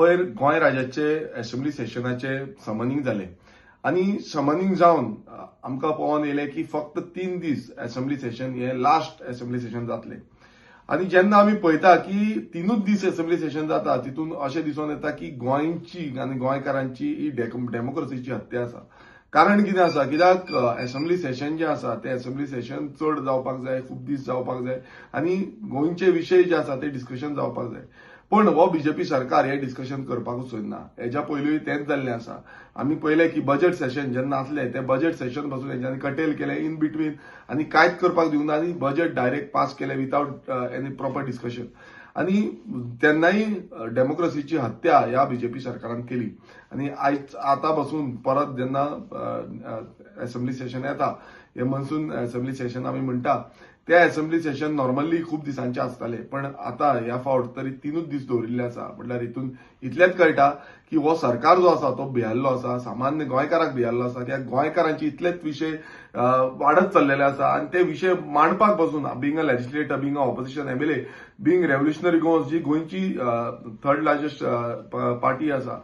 पयर गोंय राज्याचे assembly सेशनाचे summoning जाले आणि समनिंग जावन आमकां पळोवन येयलें की फक्त 3 दीस असेंब्ली सेशन हे लास्ट असेंब्ली सेशन जातलें. आणि जेन्ना आमी पळयता की 3च दीस असेंब्ली सेशन जाता तितून अशें दिसून येता की गोंयची आनी गोंयकारांची ही डेमोक्रेसीची हत्या आसा. कारण कितें आसा, कित्याक असेंब्ली सेशन जें आसा तें असेंब्ली सेशन चड जावपाक जाय, खूब दीस जावपाक जाय आनी गोंयचे विशय जे आसा ते डिस्कशन जावपाक जाय. पण हो बीजेपी सरकार हे डिस्कशन करपाकूच सोदना. हेच्या पयलींय तेंच जाल्लें आसा. आमी पळयलें की बजेट सेशन जेन्ना आसलें तें बजेट सेशन पासून हेंच्यांनी कटेल केलें इन बिटवीन आनी कांयच करपाक दिवना आनी बजेट डायरेक्ट पास केलें विथआउट एनी प्रॉपर डिस्कशन. आनी तेन्नाय डेमोक्रेसीची हत्या ह्या बीजेपी सरकारान केली. आनी आयज आतां पासून परत जेन्ना असेंब्ली सेशन येता, हे मनसून असेंब्ली सेशन आमी म्हणटा, ते असेंब्ली सेशन नॉर्मली खूब दिसांचे आसताले. पण आतां ह्या फावट तरी 3च दीस दवरिल्ले आसा. म्हटल्यार हितून इतलेंच कळटा की हो सरकार जो आसा तो भियाल्लो आसा, सामान्य गोंयकाराक भियाल्लो आसा. कित्याक गोंयकारांचे इतलेच विशय वाडत चल्लेले आसा आनी ते विशय मांडपाक पासून being a legislator, being a opposition MLA, being Revolutionary Goans जी गोंयची थर्ड लार्जस्ट पार्टी आसा,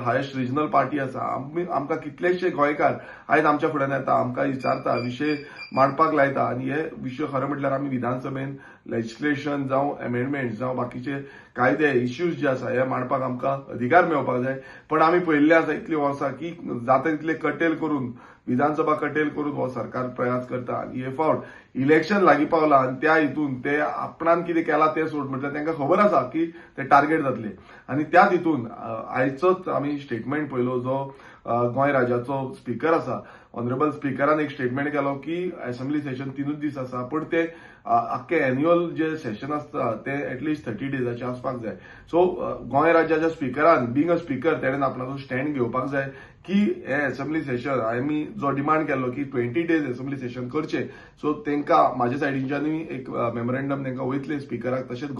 हायेस्ट रिजनल पार्टी आसा, आमकां कितलेशे गोंयकार आयज आमच्या फुड्यान येता, आमकां विचारता, विशय मांडपाक लायता आनी हे विशय खरें म्हटल्यार आमी विधानसभेन लेजिस्लेशन जावं अमेंडमेंट जावं बाकीचे कायदे इश्यूज जे आसा हे मांडपाक आमकां अधिकार मेळपाक जाय. पण आमी पळयल्लें आसा इतलीं वर्सां की जाता तितले कटेल करून, विधानसभा कटेल करून हो सरकार प्रयास करता. आनी हे फावट इलेक्शन लागीं पावलां आनी त्या हितून ते आपणान कितें केलां तें सोड म्हटल्यार तांकां खबर आसा की ते टार्गेट जातले. आनी त्या हितून आयचोच आमी स्टेटमेंट पळयलो जो गोंय राज्याचो स्पीकर आसा, ऑनरेबल स्पीकरान एक स्टेटमेंट केलो की असेंब्ली सेशन 3च दीस आसा, पण ते आख्खे एन्युअल जे सेशन आसता ते एटलिस्ट 30 डेजाचे आसपाक जाय. सो गोंय राज्याच्या स्पीकरान बिंग अ स्पीकर तेणेन आपणाचो स्टँड घेवपाक जाय की हे असेंब्ली सेशन आमी जो डिमांड केल्लो की 20 डेज असेंब्ली सेशन करचे. सो तांकां म्हाज्या सायडींच्यानूय एक मेमोरेंडम तांकां वयतलें स्पीकराक, तशेंच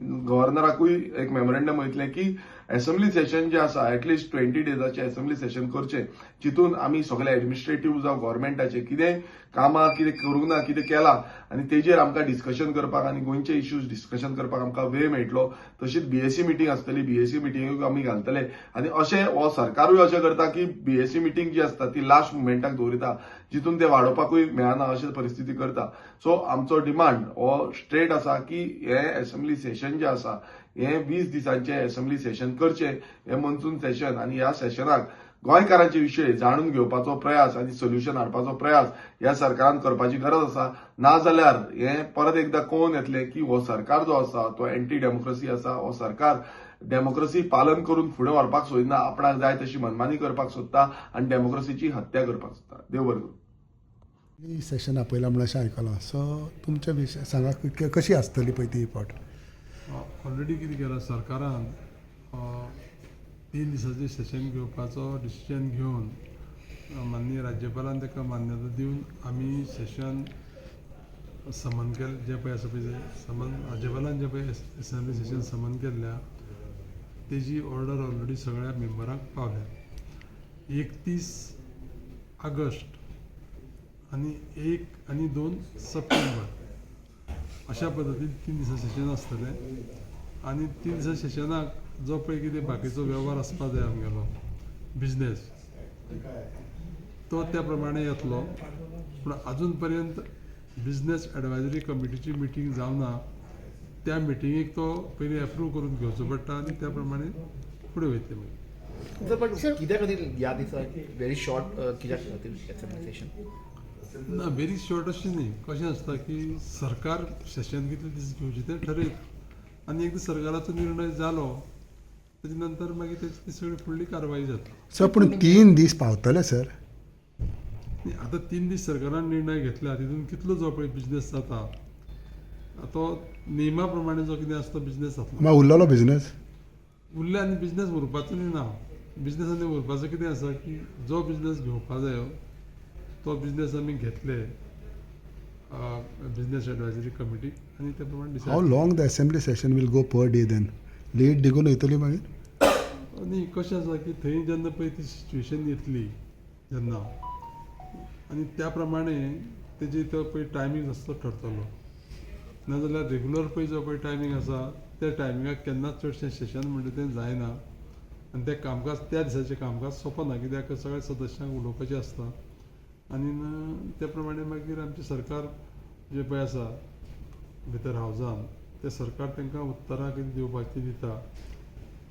गव्हर्नराकूय एक मेमोरेंडम वयतलें की असेंब्ली सेशन जे आसा एटलिस्ट 20 डेजाचे असेंब्ली सेशन करचे, जितून आमी सगळे एडमिनिस्ट्रेटिव्ह जावं गव्हर्नमेंटाचे कितें कामां कितें करूंक ना, कितें केलां आनी तेजेर आमकां डिस्कशन करपाक आनी गोंयचे इश्यूज डिस्कशन करपाक आमकां वेळ मेळटलो. तशीच बीएससी मिटींग आसतली, बीएससी मिटींगूय आमी घालतले. आनी अशें हो सरकारूय अशें करता की बीएससी मिटींग जी आसता ती लास्ट मुमेंटाक दवरिता, जितून ते वाडोवपाकूय मेळना अशें परिस्थिती करता. सो आमचो डिमांड हो स्ट्रेट आसा की हे असेंब्ली सेशन जे आसा हे 20 दिसांचे असेंब्ली सेशन करचे, हे मनसून सेशन. आनी ह्या सेशनाक गोंयकारांचे विशय जाणून घेवपाचो प्रयास आनी सोल्युशन हाडपाचो प्रयास ह्या सरकारान करपाची गरज आसा. नाजाल्यार हे परत एकदां कळून येतलें की हो सरकार जो आसा तो एंटी डेमोक्रेसी आसा. हो सरकार डेमोक्रेसी पालन करून फुडें व्हरपाक सोदिना, आपणाक जाय तशी मनमानी करपाक सोदता आनी डेमोक्रेसीची हत्या करपाक सोदता. देव बरें करूं. सेशन आपयला म्हणून अशें आयकलां. सो तुमच्या विशय सांगा कशी आसतली पळय ती फावट. ऑलरेडी कितें केलां सरकारान 3 दिसाचें सेशन घेवपाचो डिसिजन घेवन माननीय राज्यपालान ताका मान्यता दिवन आमी सेशन समन केलें जें पळय आसा पळय समन राज्यपालान जें पळय असेंब्ली सेशन समन केल्ल्या तेजी ऑर्डर ऑलरेडी सगळ्या मेंबरांक पावल्या. 31 ऑगस्ट आनी 1 आनी 2 सप्टेंबर अशा पद्दतीन 3 दिसा सेशन आसतलें. आनी 3 दिसा सेशनाक जो पळय कितें बाकीचो वेव्हार आसपा जाय आमगेलो बिजनेस तो त्या प्रमाणे येतलो. पूण आजून पर्यंत बिजनेस एडवायजरी कमिटीची मिटींग जावना. त्या मिटिंगेक तो पयलीं एप्रूव करून घेवचो पडटा आनी त्या प्रमाणे फुडें वयतले मागीर. पण कित्या खातीर ह्या दिसाक व्हेरी शॉर्ट कित्याक खातीर असेंब्ली सेशन? ना व्हेरी शॉर्ट अशें न्ही. कशें आसता की सरकार सेशन कितले दीस घेवचें तें ठरयता आनी एकदां सरकाराचो निर्णय जालो ताजे नंतर मागीर तेची सगळी फुडली कारवाई जाता. सर पूण 3 दीस पावतले सर? आतां 3 दीस सरकारान निर्णय घेतला तितून कितलो जो पळय बिजनेस जाता तो नेमा प्रमाणे जो कितें आसता बिजनेस जातलो. मागीर उरलेलो बिजनेस उरले आनी बिजनेस उरपाचो न्ही ना. बिजनेस आनी उरपाचो कितें आसा की जो बिजनेस घेवपा जायो तो बिजनेस आमी घेतले बिजनेस एडवायजरी कमिटी आनी त्या प्रमाणे decide. How long the assembly session will go per day then? Late डिगून वयतली मागीर? न्ही कशें आसा की थंय जेन्ना पळय ती सिच्युएशन येतली जेन्ना आनी त्या प्रमाणे तेजे तो पळय टायमींग आसता ठरतलो. नाजाल्यार रेगुलर पळय जो पळय टायमींग आसा त्या टायमिंगाक केन्नाच चडशें सेशन म्हणटा तें जायना आनी तें कामकाज त्या दिसाचें कामकाज सोंपना कित्याक सगळ्या सदस्यांक उलोवपाचें आसता आनी त्या प्रमाणे मागीर आमचें सरकार जें पळय आसा भितर हावजान तें सरकार तांकां उत्तरां कितें दिवपाची दिता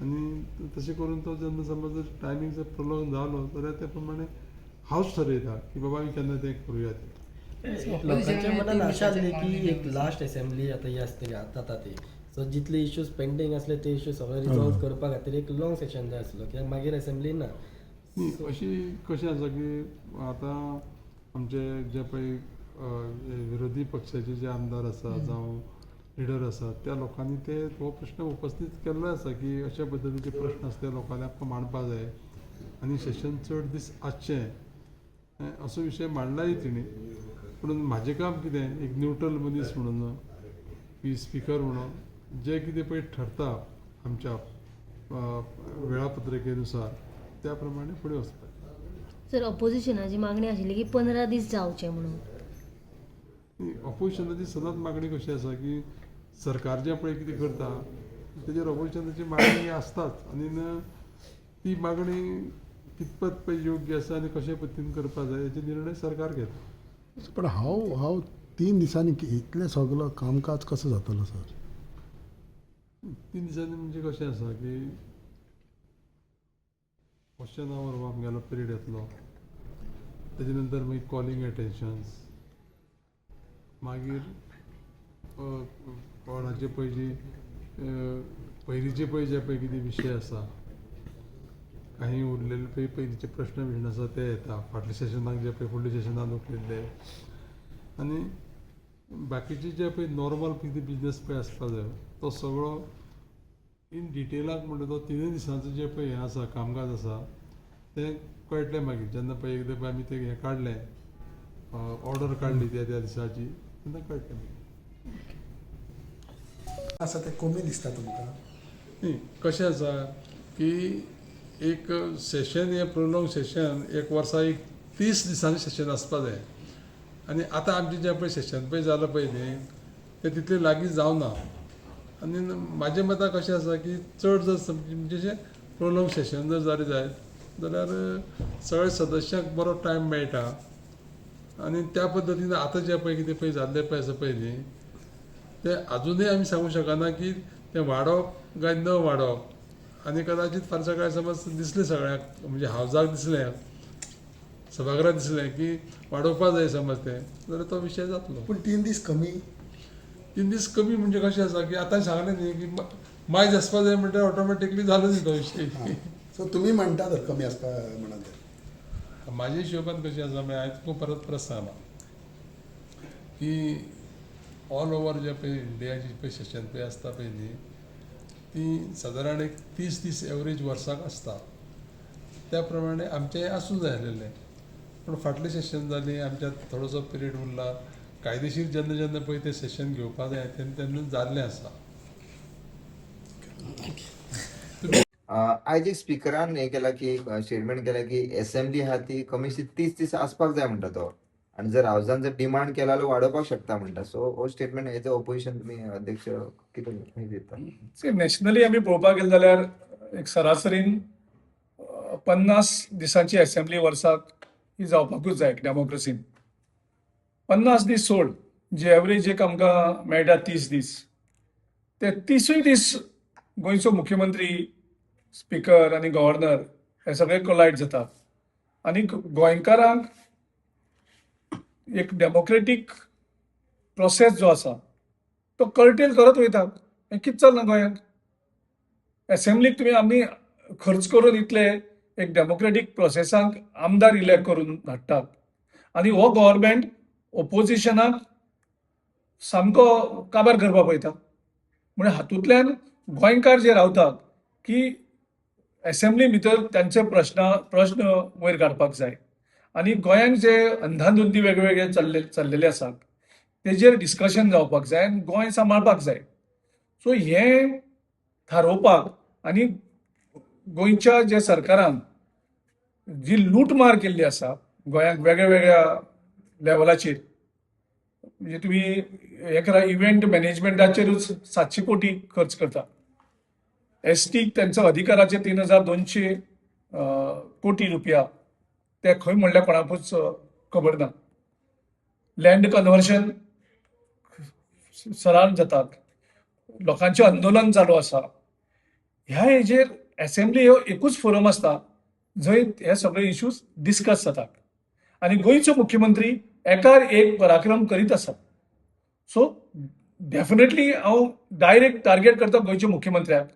आनी तशें करून तो जेन्ना समज टायमींग जर प्रोलॉंग जालो जाल्यार त्या प्रमाणे हावस ठरयता की बाबा आमी केन्ना तें करुया तें लोकांच्या मनात आशा आसली की एक लास्ट असेंब्ली आता ही आसतली जाता ती सो जितले इश्यूज पेंडिंग असले ते इश्यू सगळे रिजॉल्व करपा खातीर एक लॉंग सेशन जाय आसलो कित्याक मागीर असेंब्ली ना न्ही अशी कशें आसा की आतां आमचे जे पळय विरोधी पक्षाचे जे आमदार आसा जावं लिडर आसा त्या लोकांनी ते हो प्रश्न उपस्थित केल्लो आसा की अशा पद्दतीचे प्रश्न आसा ते लोकांनी आमकां मांडपाक जाय आनी सेशन चड दीस आसचें असो विशय मांडलाय तेणी पूण म्हाजें काम कितें एक न्यूट्रल मनीस म्हणून की स्पिकर म्हणून जे कितें पळय ठरता आमच्या वेळापत्रकेनुसार त्या प्रमाणे फुडें वचपाचें. सर ऑपोजिशनाची मागणी आशिल्ली की 15 दीस जावचे म्हणून. ऑपोजिशनाची सदांच मागणी कशी आसा की सरकार जें पळय कितें करता तेजेर ऑपोजिशनाची मागणी आसताच आनी ती मागणी कितपत पळय योग्य आसा आनी कशे पद्दतीन करपा जाय हेचे निर्णय सरकार घेता. पण हांव 3 दिसांनी इतलें सगळो कामकाज कसो जातलो सर? 3 दिसांनी म्हणजे कशें आसा की क्वेश्चन आवर हो आमगेलो पिरियड येतलो तेजे नंतर मागीर कॉलिंग एटेन्शन्स मागीर कोणाचे पळय जी पयलींचे पळय जे पळय कितें विशय आसा काही उरलेले पळय पयलींचे प्रश्न बिश्न आसा ते येता फाटल्या सेशनाक जे पळय फुडल्या सेशनान उरलेले आनी बाकीचे जे पळय नॉर्मल कितें बिजनस पळय आसपा जाय तो सगळो इन डिटेलाक म्हणटा तो 3 दिसांचो जे पळय हें आसा कामकाज आसा तें कळटलें मागीर जेन्ना पळय एकदां पळय आमी तें हें काडलें ऑर्डर काडली त्या दिसाची तेन्ना कळटलें मागीर. आसा तें कमी दिसता तुमकां? न्ही कशें आसा की एक सेशन हें प्रोलॉंग सेशन एक वर्सा एक 30 दिसांचें सेशन आसपा जाय आनी आतां आमचें जें पळय सेशन पळय जालां पळय न्ही तें तितलें लागीं जावना आनी म्हाजें मतां कशें आसा की चड जर म्हणजे प्रोलॉंग सेशन जर जालें जायत जाल्यार सगळ्या सदस्यांक बरो टायम मेळटा आनी त्या पद्दतीन आतां जें पळय कितें पळय जाल्लें पळय आसा पळय न्ही तें आजुनूय आमी सांगूंक शकना की तें वाडोवप काय न वाडोवप आनी कदाचीत फाल्यां सकाळीं समज दिसलें सगळ्यांक म्हणजे हावजाक दिसलें सभागृहाक दिसलें की वाडोवपा जाय समज तें जाल्यार तो विशय जातलो. पूण 3 दीस कमी? 3 दीस कमी म्हणजे कशें आसा की आतां सांगलें न्ही की मायज आसपा जाय म्हणटा ऑटोमॅटिकली जालो न्ही तो विशय. सो तुमी म्हणटा तर कमी आसपा म्हणून म्हाज्या हिशोबान कशें आसा मागीर हांवें तुका परत सांगलां की ऑल ओवर जे पळय इंडियाची पळय सेशन पळय आसता पळय न्ही ती सादारण एक 30 दीस एवरेज वर्साक आसता त्या प्रमाणे आमचें आसूं जाय आसलेलें पूण फाटलें सेशन जालीं आमच्यात थोडोसो पिरियड उरला कायदेशीर जेन्ना जेन्ना पळय तें सेशन घेवपा जाय तेन्ना तेन्ना जाल्लें आसा. आयज एक स्पिकरान हें केला की स्टेटमेंट केला की असेंब्ली आहा ती कमीशी 30 दीस आसपाक जाय म्हणटा तो आनी जर हावजान जर डिमांड केला जाल्यार वाडोवपाक शकता म्हणटा सो हो स्टेटमेंट हेजो ऑपोजिशन तुमी अध्यक्ष कितें दिता? नॅशनली आमी पळोवपाक गेले जाल्यार एक सरासरीन 50 दिसांची असेंब्ली वर्साक ही जावपाकूच जाय डेमोक्रेसीन. 50 दीस सोड जे एवरेज एक आमकां मेळटा 30 दीस ते 30 दीस गोंयचो मुख्यमंत्री स्पीकर आनी गव्हर्नर हे सगळे कोलायड जातात आनी गोंयकारांक एक डेमोक्रेटीक प्रोसेस जो आसा तो कर्टेल करत वयता. हें कितें चलना गोंयांत? असेंब्लीक तुमी आमी खर्च करून इतले एक डेमोक्रेटीक प्रोसेसांक आमदार इलेक्ट करून धाडटात आनी हो गव्हर्मेंट ओपोजिशनाक सामको काबार करपाक पळयता. म्हणजे हातूंतल्यान गोंयकार जे रावतात की असेंब्ली भितर तांचे प्रश्न वयर काडपाक जाय आनी गोंयांत जे अंधाधुंदी वेगवेगळे चल्लेले आसात तेजेर डिस्कशन जावपाक जाय आनी गोंय सांबाळपाक जाय. सो हें थारोवपाक आनी गोंयच्या जे सरकारान जी लूटमार केल्ली आसा गोंयांत वेगळ्या वेगळ्या लेवलाचेर म्हणजे तुम्ही हे करा, इव्हेंट मॅनेजमेंटाचेरूच 700 कोटी खर्च करता. एसटी त्यांचा अधिकाराचे 3200 कोटी रुपया ते खंय म्हणल्यार कोणाकूच खबर ना. लँड कन्वर्शन सरान जातात, लोकांचे आंदोलन चालू आसा. ह्या हेजेर असेंब्ली हो एकूच फोरम आसता जंय हे सगळे इश्यूज डिस्कस जातात आनी गोंयचो मुख्यमंत्री एकार एक पराक्रम करीत आसा. सो डेफिनेटली हांव डायरेक्ट टार्गेट करता गोंयच्या मुख्यमंत्र्याक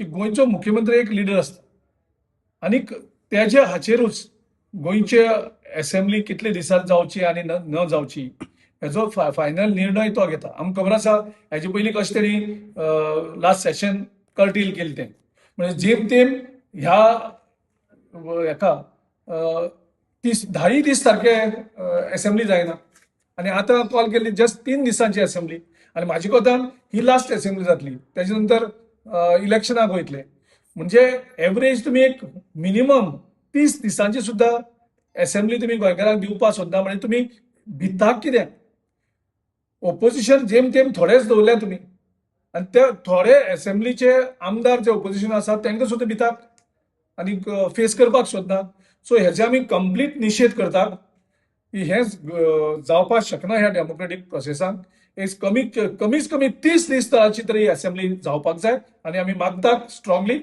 की गोंयचो मुख्यमंत्री एक लिडर आसता आनी त्याच्या हाचेरूच गोंयचे असेंब्ली कितले दिसात जावची आनी न जावची हेजो फायनल निर्णय तो घेता. आमकां खबर आसा हेजे पयलीं कशें तरी लास्ट सेशन कर्टील केलें तें, म्हणजे जेम तेम ह्या हेका 10 तारखे असेंब्ली जायना आनी आतां कॉल केल्ली जस्ट 3 दिसांची असेंब्ली आनी म्हाज्या कोतान ही लास्ट असेंब्ली जातली. तेजे नंतर इलेक्शनाक वयतले, म्हणजे एवरेज तुम्ही एक मिनिमम 30 दिसांची सुद्धा असेंब्ली तुम्ही गोंयकारांक दिवपाक सोदना. म्हणजे तुम्ही भितात कित्याक? ओपोजिशन जेम तेम थोडेच दवरल्या तुम्ही आनी ते थोडे असेंब्लीचे आमदार जे ओपोजिशन आसात तांकां सुद्धा भितात आनी फेस करपाक सोदना. सो हेजे आमी कंप्लीट निशेध करतात की हे जावपाक शकना ह्या डेमोक्रेटीक प्रोसेसाक. एक कमीत कमी 30 दीस तराची तरी असेंब्ली जावपाक जाय आनी आमी मागतात स्ट्रॉंगली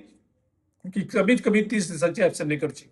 की कमीत कमी 30 दिसांची असेंब्ली करची.